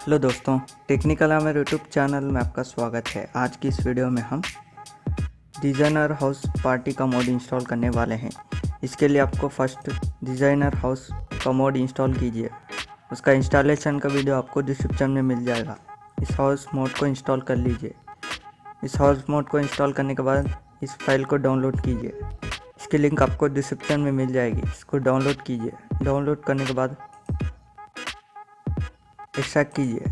Hello दोस्तों, technical Amer YouTube channel में आपका स्वागत है। आज की इस वीडियो में हम डिज़ाइनर हाउस पार्टी का मोड इंस्टॉल करने वाले हैं। इसके लिए आपको फर्स्ट डिज़ाइनर हाउस का मोड इंस्टॉल कीजिए। उसका इंस्टॉलेशन का वीडियो आपको डिस्क्रिप्शन में मिल जाएगा। इस हाउस मोड को इंस्टॉल कर लीजिए। इस हाउस मोड को इंस्टॉल करने के बाद इस फाइल को डाउनलोड कीजिए। इसकी लिंक आपको डिस्क्रिप्शन में मिल जाएगी। इसको डाउनलोड कीजिए। डाउनलोड करने के बाद एक्सट्रैक्ट कीजिए।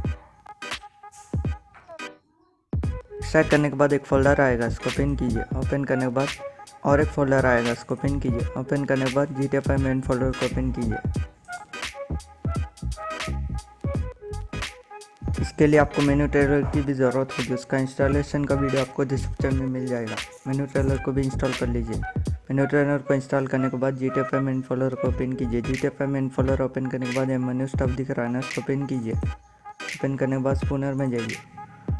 एक्सट्रैक्ट करने के बाद एक फ़ोल्डर आएगा, इसको ओपन कीजिए। ओपन करने के बाद और एक फ़ोल्डर आएगा, इसको ओपन कीजिए। ओपन करने के बाद GTFI मेन फोल्डर को ओपन कीजिए। इसके लिए आपको मेन्यू ट्रेलर की भी ज़रूरत होगी। उसका इंस्टॉलेशन का वीडियो आपको डिस्क्रिप्शन में मिल जाएगा। मेन्यू ट्रेलर को भी इंस्टॉल कर लीजिए। मेन्यू ट्रेलर को इंस्टॉल करने के बाद GTFI मेन फोल्डर को ओपन कीजिए। GTFI मेन फोल्डर ओपन करने के बाद मेन्यू स्टफ दिख रहा है ना, इसको ओपन कीजिए। ओपन करने के बाद स्पूनर में जाइए।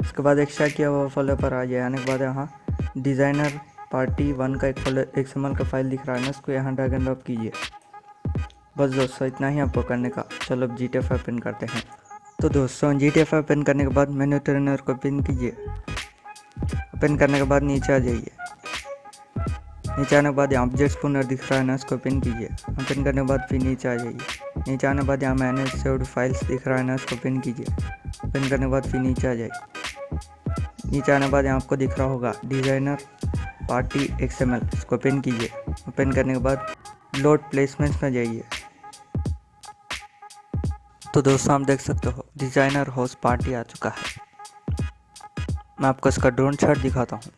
उसके बाद एक्सट्रैक्ट किया हुआ फोल्डर पर आ जाए। आने के बाद यहाँ डिज़ाइनर पार्टी 1 का एक फोल्डर XML का फाइल दिख रहा है ना, इसको यहाँ ड्रैग एंड ड्रॉप कीजिए। बस दोस्तों, इतना ही आपको करने का। चलो अब GTFI ओपन करते हैं। तो दोस्तों, GTFI ओपन करने के बाद मेन्यू ट्रेनर को ओपन कीजिए। ओपन करने के बाद नीचे आ जाइए। नीचे आने के बाद यहाँ ऑब्जेक्ट स्पूनर दिख रहा है ना, इसको ओपन कीजिए। ओपन करने के बाद फिर नीचे आ जाइए। नीचे आने के बाद यहाँ मैनेज सेव्ड फाइल्स दिख रहा है ना, इसको ओपन कीजिए। ओपन करने के बाद फिर नीचे आ जाइए। नीचे आने के बाद यहाँ आपको दिख रहा होगा डिज़ाइनर पार्टी XML, इसको ओपन कीजिए। ओपन करने के बाद लोड प्लेसमेंट्स में जाइए। तो दोस्तों, आप देख सकते हो डिज़ाइनर हाउस पार्टी आ चुका है। मैं आपको इसका ड्रोन शॉट दिखाता हूँ।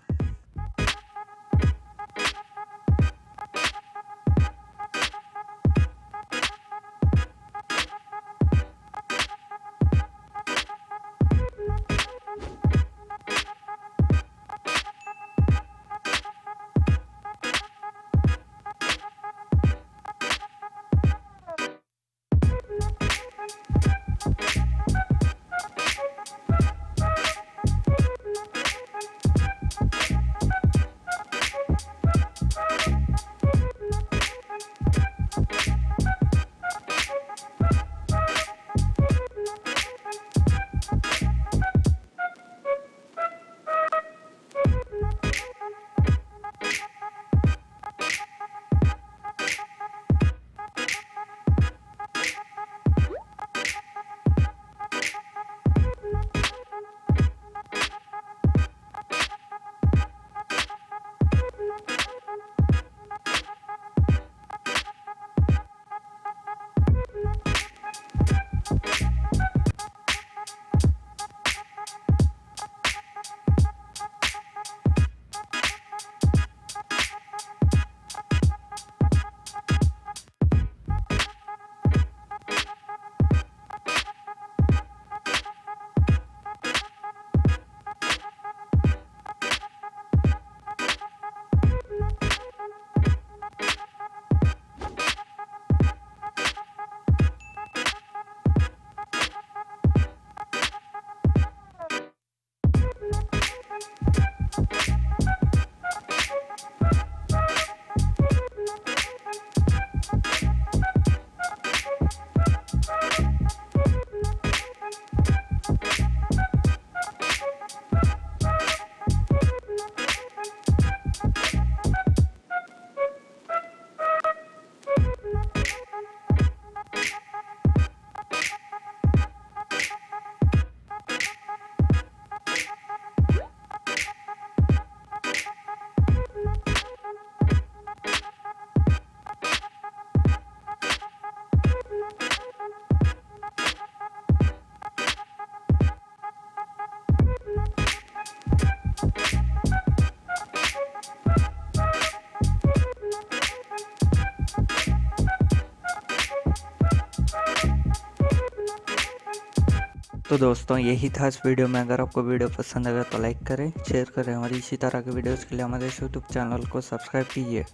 तो दोस्तों, यही था इस वीडियो में। अगर आपको वीडियो पसंद आएगा तो लाइक करें, शेयर करें। हमारी इसी तरह के वीडियोज़ के लिए हमारे यूट्यूब चैनल को सब्सक्राइब कीजिए।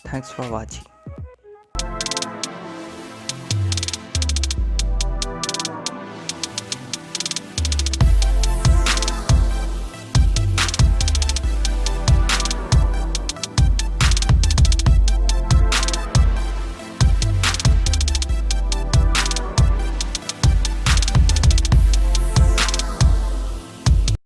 Thanks for watching.